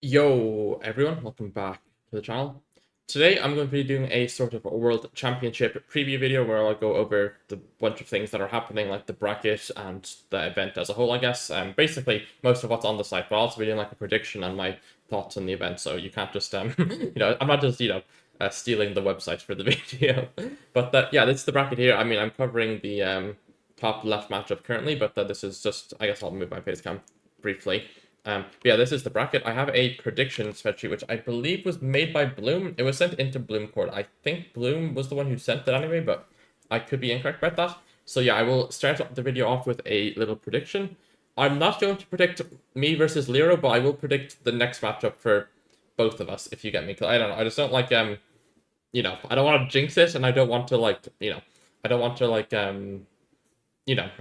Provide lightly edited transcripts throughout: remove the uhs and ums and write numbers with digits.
Yo, everyone, welcome back to the channel. Today, I'm going to be doing a sort of a World Championship preview video where I'll go over the bunch of things that are happening, like the bracket and the event as a whole, I guess. Basically, most of what's on the site, but I'll also be doing like a prediction on my thoughts on the event, so you can't just, I'm not just, stealing the website for the video. But yeah, this is the bracket here. I mean, I'm covering the top left matchup currently, but this is just, I guess I'll move my face cam briefly. But yeah, this is the bracket. I have a prediction spreadsheet, which I believe was made by Bloom. It was sent into Bloomcourt. I think Bloom was the one who sent it anyway, but I could be incorrect about that. So yeah, I will start the video off with a little prediction. I'm not going to predict me versus Lero, but I will predict the next matchup for both of us, if you get me. 'Cause I don't know. I just don't like I don't want to jinx it, and I don't want to I don't want to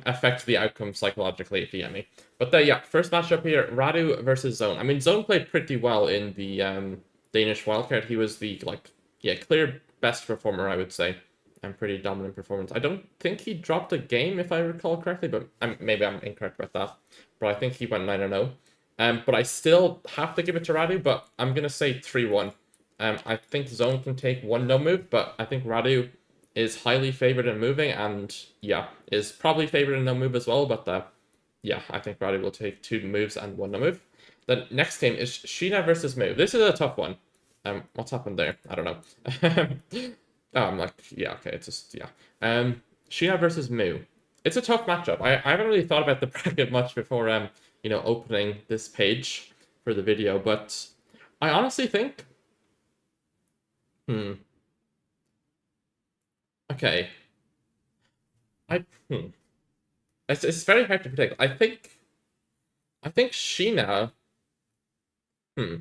affect the outcome psychologically, if you get me. But yeah, first matchup here, Radu versus Zone. I mean, Zone played pretty well in the Danish wildcard. He was the, clear best performer, I would say, and pretty dominant performance. I don't think he dropped a game, if I recall correctly, but maybe I'm incorrect about that. But I think he went 9-0. But I still have to give it to Radu, but I'm going to say 3-1. I think Zone can take one no move, but I think Radu is highly favored in moving, and yeah, is probably favored in no move as well. But yeah, I think Radu will take two moves and one no move. The next game is Sheena versus Moo. This is a tough one. What's happened there? I don't know. I'm like, yeah, okay, it's just yeah. Sheena versus Moo. It's a tough matchup. I haven't really thought about the bracket much before opening this page for the video, but I honestly think, hmm, okay, I hmm. It's very hard to predict. I think Sheena. Hmm.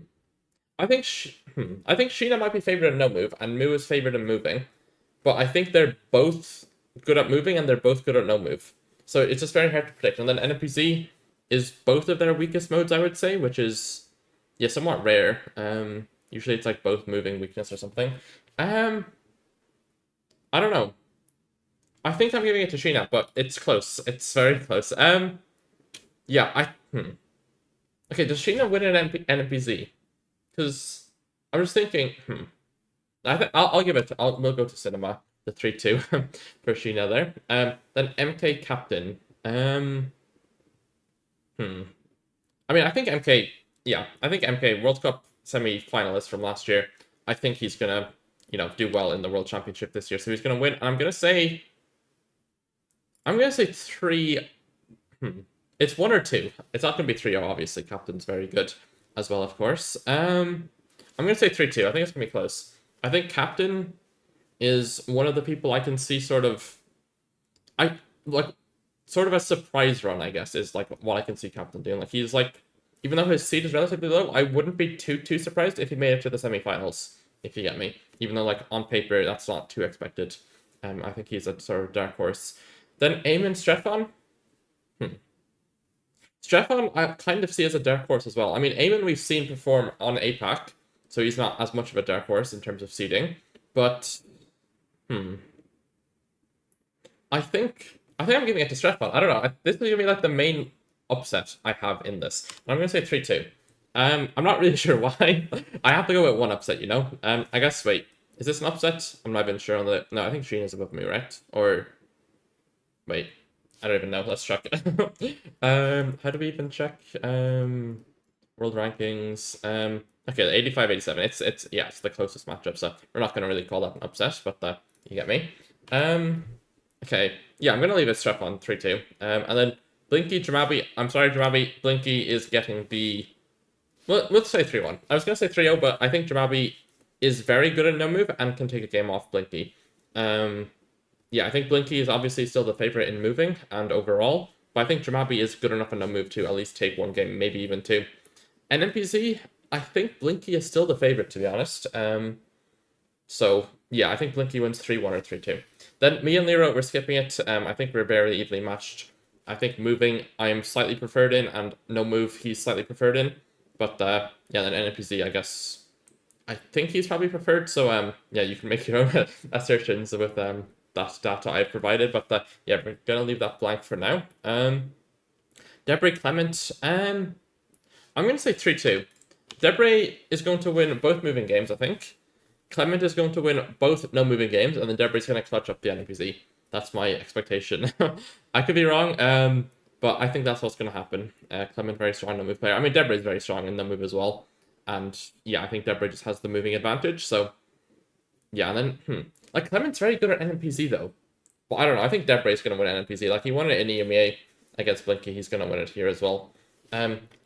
I think Sheena might be favored in no move, and Moo is favored in moving. But I think they're both good at moving, and they're both good at no move. So it's just very hard to predict. And then NPZ is both of their weakest modes, I would say, which is yeah, somewhat rare. Usually it's like both moving weakness or something. Um, I don't know. I think I'm giving it to Sheena, but it's close. It's very close. Yeah, Okay, does Sheena win an NPZ? Because I was thinking, I'll give it. We'll go to cinema. The 3-2 for Sheena there. Then MK captain. Hmm. I mean, I think MK. Yeah, I think MK World Cup semi-finalist from last year. I think he's gonna, do well in the World Championship this year. So he's gonna win. And I'm gonna say three. It's one or two. It's not gonna be 3-0, obviously. Captain's very good as well, of course. I'm gonna say 3-2. I think it's gonna be close. I think Captain is one of the people I can see I like sort of a surprise run, I guess, is like what I can see Captain doing. Like he's like, even though his seed is relatively low, I wouldn't be too surprised if he made it to the semifinals, if you get me. Even though like on paper that's not too expected. I think he's a sort of dark horse. Then Eamon Strefan. Strefan I kind of see as a dark horse as well. I mean, Eamon we've seen perform on APAC, so he's not as much of a dark horse in terms of seeding. But hmm, I think I'm giving it to Strefan. I don't know. This is gonna be like the main upset I have in this. I'm gonna say 3-2. I'm not really sure why. I have to go with one upset, you know. I guess wait, is this an upset? I'm not even sure on the. No, I think Sheen is above me, right? Or wait, I don't even know. Let's check. How do we even check? World rankings. Okay, 85-87. It's yeah, it's the closest matchup, so we're not gonna really call that an upset, but you get me. Okay, yeah, I'm gonna leave it strap on 3-2. And then Blinky Dramabi. I'm sorry, Dramabi. Blinky is getting the. Well, let's say 3-1. I was gonna say 3-0, but I think Dramabi is very good at no move and can take a game off Blinky. Yeah, I think Blinky is obviously still the favorite in moving and overall, but I think Dramabi is good enough in no move to at least take one game, maybe even two. And NPC, I think Blinky is still the favorite, to be honest. So yeah, I think Blinky wins 3-1 or 3-2. Then me and Lero, we're skipping it. I think we're very evenly matched. I think moving, I am slightly preferred in, and no move, he's slightly preferred in. But yeah, then NPC, I guess, I think he's probably preferred. So yeah, you can make your own assertions with that data I've provided. But yeah, we're gonna leave that blank for now. Debris Clement, I'm gonna say 3-2. Debray is going to win both moving games, I think. Clement is going to win both no moving games, and then Debray's going to clutch up the NPC. That's my expectation. I could be wrong, but I think that's what's going to happen. Clement very strong no move player. I mean, Debray's very strong in no move as well, and yeah, I think Debray just has the moving advantage. So yeah, and then like Clement's very good at NPC though. But I don't know. I think Debray's going to win NPC. Like he won it in EMEA against Blinky. He's going to win it here as well.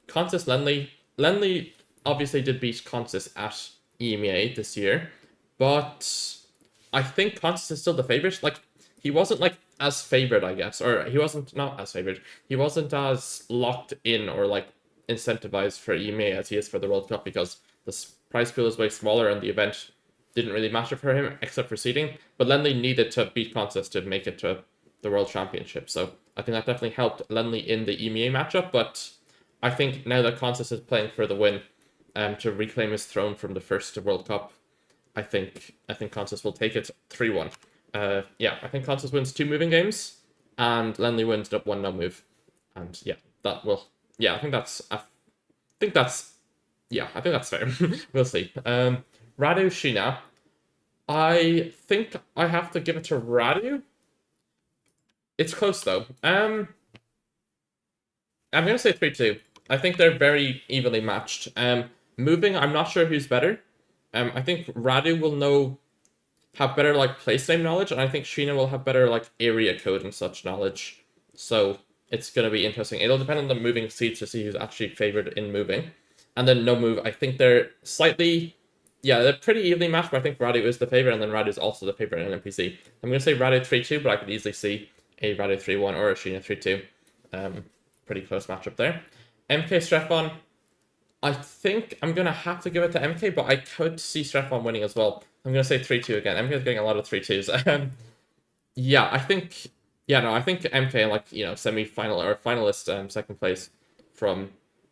Consus Lenley. Lenley obviously did beat Consus at EMEA this year, but I think Consus is still the favorite. Like he wasn't like as favored, I guess, or he wasn't not as favored. He wasn't as locked in or like incentivized for EMEA as he is for the World Cup because the prize pool is way smaller and the event didn't really matter for him except for seeding. But Lenley needed to beat Consus to make it to the World Championship, so I think that definitely helped Lenley in the EMEA matchup. But I think now that Consus is playing for the win, to reclaim his throne from the first World Cup, I think Consus will take it 3-1. Yeah, I think Consus wins 2 moving games, and Lenley wins 1 no move, and yeah, that will. Yeah, I think that's. Yeah, I think that's fair. We'll see. Radu Sheena. I think I have to give it to Radu. It's close though. I'm gonna say 3-2. I think they're very evenly matched. Moving, I'm not sure who's better. I think Radu will have better like place name knowledge, and I think Sheena will have better like area code and such knowledge. So it's gonna be interesting. It'll depend on the moving seeds to see who's actually favored in moving. And then no move, I think they're slightly, yeah, they're pretty evenly matched, but I think Radu is the favorite, and then Radu is also the favorite in NPC. I'm gonna say Radu 3-2, but I could easily see a Radu 3-1 or a Sheena 3-2. Pretty close matchup there. MK Strefon, I think I'm going to have to give it to MK, but I could see Strefon winning as well. I'm going to say 3-2 again. MK is getting a lot of 3-2s. Yeah, I think MK, like, you know, semi-final or finalist, second place from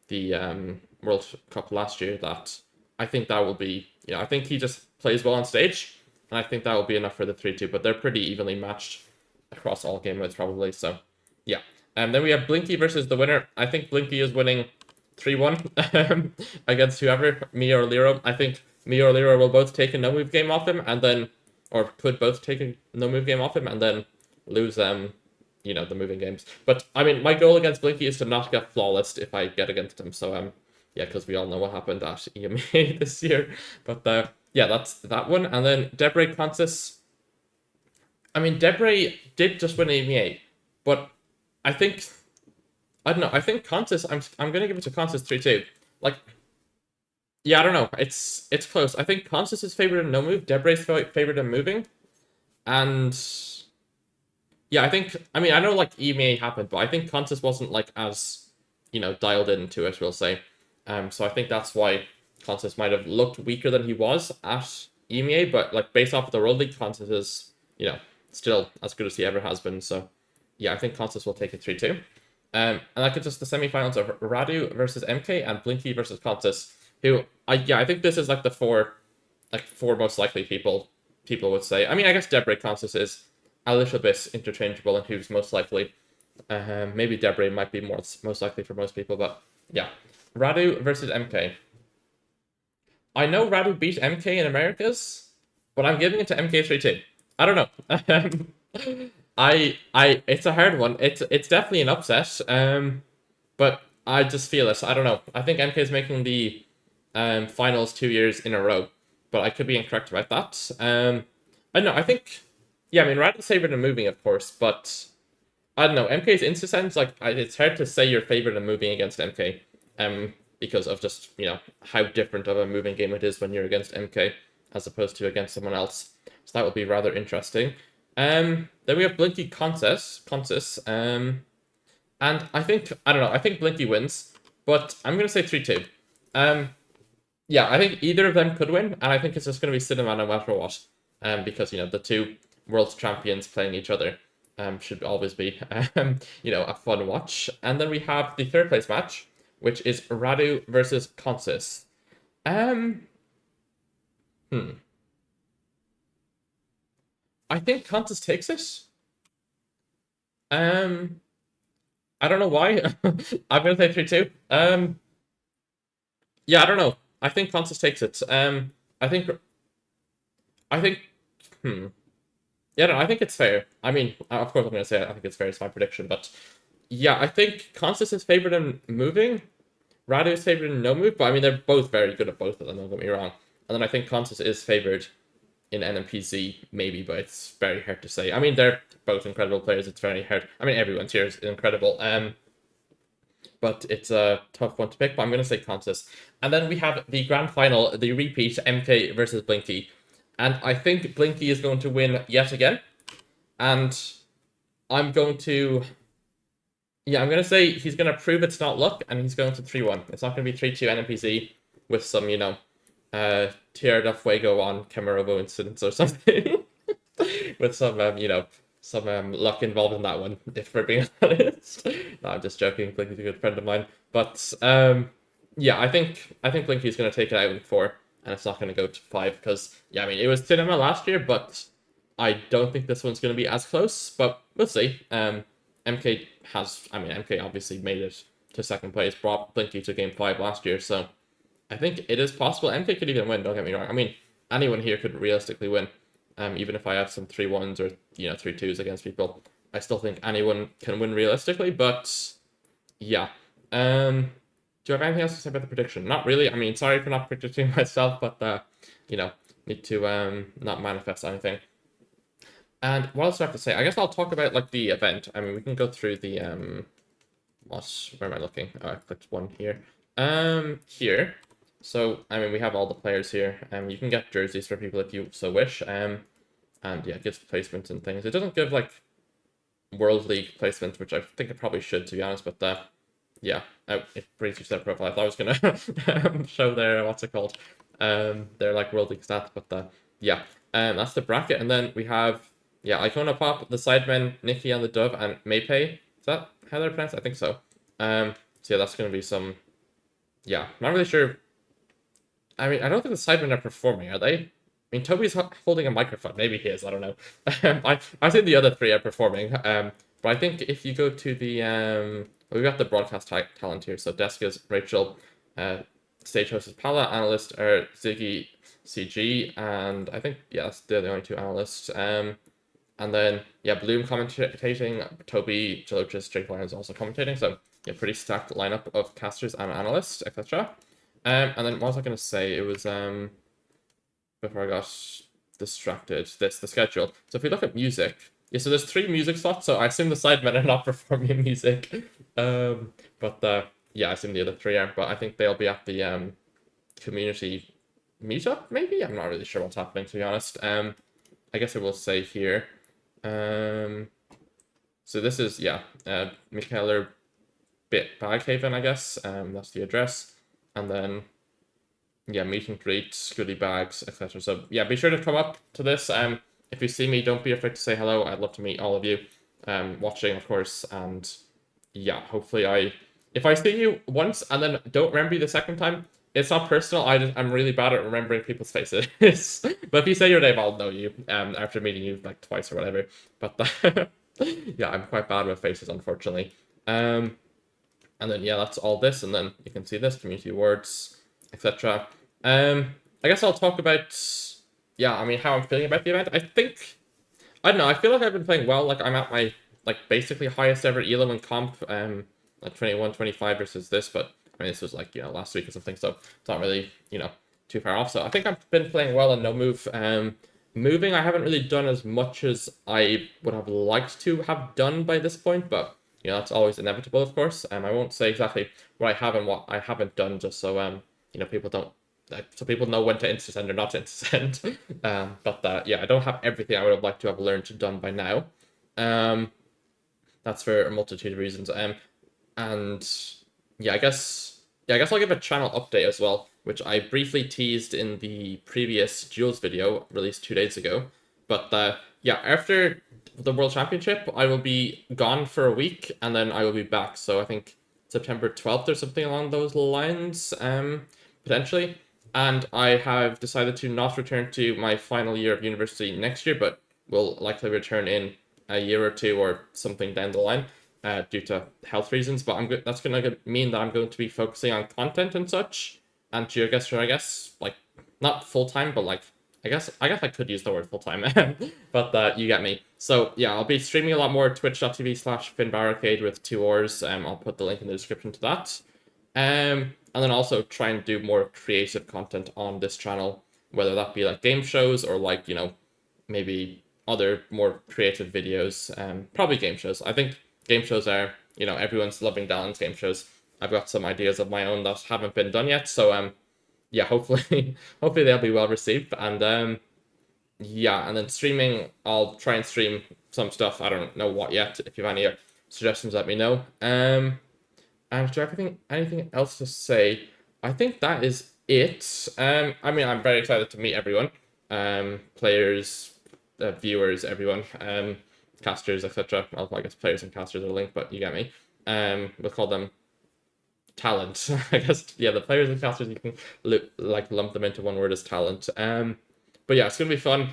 the World Cup last year, that I think that will be, you know, I think he just plays well on stage, and I think that will be enough for the 3-2, but they're pretty evenly matched across all game modes probably, so yeah. Then we have Blinky versus the winner. I think Blinky is winning 3-1 against whoever, me or Lero. I think me or Lero will both take a no-move game off him, and then, or could both take a no-move game off him, and then lose, you know, the moving games. But, I mean, my goal against Blinky is to not get flawless if I get against him, so, yeah, because we all know what happened at EMEA this year. But, yeah, that's that one. And then Debray Consus. I mean, Debray did just win EMEA, but I don't know. I think Consus. I'm gonna give it to Consus 3-2. Like, yeah, I don't know. It's close. I think Consus is favored in no move. Debray's favored in moving, and yeah, I mean, I know like EMEA happened, but I think Consus wasn't like as, you know, dialed into it, we'll say. So I think that's why Consus might have looked weaker than he was at EMEA, but like based off of the World League, Consus is, you know, still as good as he ever has been. So yeah, I think Consus will take it 3-2. And that gets us the semifinals of Radu versus MK and Blinky versus Consus, who I think this is like the four most likely people would say. I mean, I guess Debray Consus is a little bit interchangeable in who's most likely. Maybe Debray might be most likely for most people, but yeah. Radu versus MK. I know Radu beat MK in Americas, but I'm giving it to MK 3-2. I don't know. It's a hard one. It's definitely an upset. But I just feel it. I don't know. I think MK is making the finals 2 years in a row, but I could be incorrect about that. I don't know. I think, yeah. I mean, Rad's favored in moving, of course, but I don't know. MK's insta sense, like, it's hard to say you're favored in moving against MK, because of just, you know, how different of a moving game it is when you're against MK as opposed to against someone else. So that would be rather interesting. Then we have Blinky Consus, and I think, I don't know, I think Blinky wins, but I'm going to say 3-2. Yeah, I think either of them could win, and I think it's just going to be cinema no matter what, because, you know, the two world champions playing each other should always be, you know, a fun watch. And then we have the third place match, which is Radu versus Consus. I think Consus takes it. I don't know why. I'm gonna say 3-2. Yeah, I don't know. I think Consus takes it. I think I think hmm. Yeah, no, I think it's fair. I mean, of course I'm gonna say I think it's fair, it's my prediction, but yeah, I think Consus is favored in moving, Radu is favored in no move, but I mean they're both very good at both of them, don't get me wrong. And then I think Consus is favored in NMPZ, maybe, but it's very hard to say. I mean, they're both incredible players, it's very hard. I mean, everyone's here is incredible. But it's a tough one to pick, but I'm going to say Consus. And then we have the grand final, the repeat, MK versus Blinky. And I think Blinky is going to win yet again. And I'm going to... Yeah, I'm going to say he's going to prove it's not luck, and he's going to 3-1. It's not going to be 3-2 NMPZ with some, Tierra del Fuego on Kemerovo incidents or something. With some, some luck involved in that one, if we're being honest. No, I'm just joking. Blinky's a good friend of mine. But yeah, I think Blinky's gonna take it out in 4, and it's not gonna go to 5 because yeah, I mean it was cinema last year, but I don't think this one's gonna be as close. But we'll see. MK obviously made it to second place, brought Blinky to game 5 last year, so I think it is possible. MK could even win. Don't get me wrong. I mean, anyone here could realistically win. Even if I have some 3-1s or 3-2s against people, I still think anyone can win realistically. But yeah, do I have anything else to say about the prediction? Not really. I mean, sorry for not predicting myself, but need to not manifest anything. And what else do I have to say? I guess I'll talk about like the event. I mean, we can go through the where am I looking? Oh, I clicked one here. Here. So, I mean, we have all the players here. You can get jerseys for people if you so wish. And yeah, it gives placements and things. It doesn't give, like, World League placements, which I think it probably should, to be honest. But, yeah, it brings you to their profile. I thought I was going to show their, what's it called? Their, like, World League stats. But, yeah, that's the bracket. And then we have, yeah, Icona Pop, the Sidemen, Nikki and the Dove, and Maypay. Is that how they're pronounced? I think so. So, yeah, that's going to be some... Yeah, not really sure. I mean, I don't think the Sidemen are performing, are they? I mean, Toby's holding a microphone. Maybe he is. I don't know. I think the other 3 are performing. But I think if you go to the well, we've got the broadcast talent here. So Deska's Rachel, stage host is Paula, analyst are Ziggy, CG, and I think yeah, they're the only 2 analysts. And then yeah, Bloom commentating, Toby, Jalochis, Jake Lyons also commentating. So yeah, pretty stacked lineup of casters and analysts, etc. And then what was I going to say? It was, before I got distracted, the schedule. So if we look at music, yeah, so there's 3 music slots, so I assume the Sidemen are not performing music. Yeah, I assume the other 3 are, but I think they'll be at the, community meetup, maybe? I'm not really sure what's happening, to be honest. I guess I will say here. So this is, yeah, Michaeler Bit Baghaven, I guess. That's the address. And then, yeah, meet and greet, goodie bags, etc. So, yeah, be sure to come up to this. If you see me, don't be afraid to say hello. I'd love to meet all of you watching, of course. And, yeah, hopefully if I see you once and then don't remember you the second time, it's not personal. I'm really bad at remembering people's faces. But if you say your name, I'll know you after meeting you, like, twice or whatever. But, yeah, I'm quite bad with faces, unfortunately. And then, yeah, that's all this. And then you can see this, community awards, etc. I guess I'll talk about, yeah, I mean, how I'm feeling about the event. I don't know, I feel like I've been playing well. Like, I'm at my, like, basically highest ever Elo and comp, like 21, 25 versus this. But, I mean, this was, like, last week or something. So, it's not really, too far off. So, I think I've been playing well in no move. Moving, I haven't really done as much as I would have liked to have done by this point. But, that's always inevitable, of course. I won't say exactly what I have and what I haven't done, just so people don't, so people know when to intersend or not to intersend. Yeah, I don't have everything I would have liked to have learned done by now. That's for a multitude of reasons. And yeah, I guess I'll give a channel update as well, which I briefly teased in the previous Jules video released 2 days ago. But yeah, after the World Championship, I will be gone for a week, and then I will be back. So I think September 12th or something along those lines, potentially. And I have decided to not return to my final year of university next year, but will likely return in a year or 2 or something down the line, due to health reasons. But that's going to mean that I'm going to be focusing on content and such, and Geoguessr, I guess, like not full time, but like I guess I could use the word full time, but you get me. So yeah, I'll be streaming a lot more twitch.tv/FinnBarricade with 2 Rs. I'll put the link in the description to that. And then also try and do more creative content on this channel, whether that be like game shows or like, maybe other more creative videos. Probably game shows. I think game shows are, everyone's loving Dallin's game shows. I've got some ideas of my own that haven't been done yet, so yeah, hopefully hopefully they'll be well received. And yeah, and then streaming, I'll try and stream some stuff. I don't know what yet. If you have any suggestions, let me know. And do anything else to say? I think that is it. I mean, I'm very excited to meet everyone. Players, viewers, everyone, casters, etc. Well, I guess players and casters are linked, but you get me. We'll call them talent. I guess, yeah, the players and casters, you can lump them into one word as talent. But yeah, it's gonna be fun.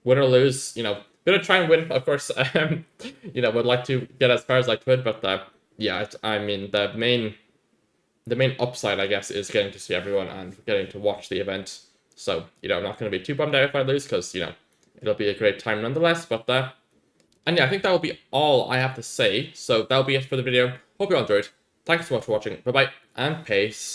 Win or lose, gonna try and win, of course. Would like to get as far as I could, but yeah, I mean, the main upside, I guess, is getting to see everyone and getting to watch the event. So, I'm not going to be too bummed out if I lose, because, it'll be a great time nonetheless. But, and yeah, I think that will be all I have to say. So that'll be it for the video. Hope you all enjoyed. Thanks so much for watching. Bye-bye, and peace.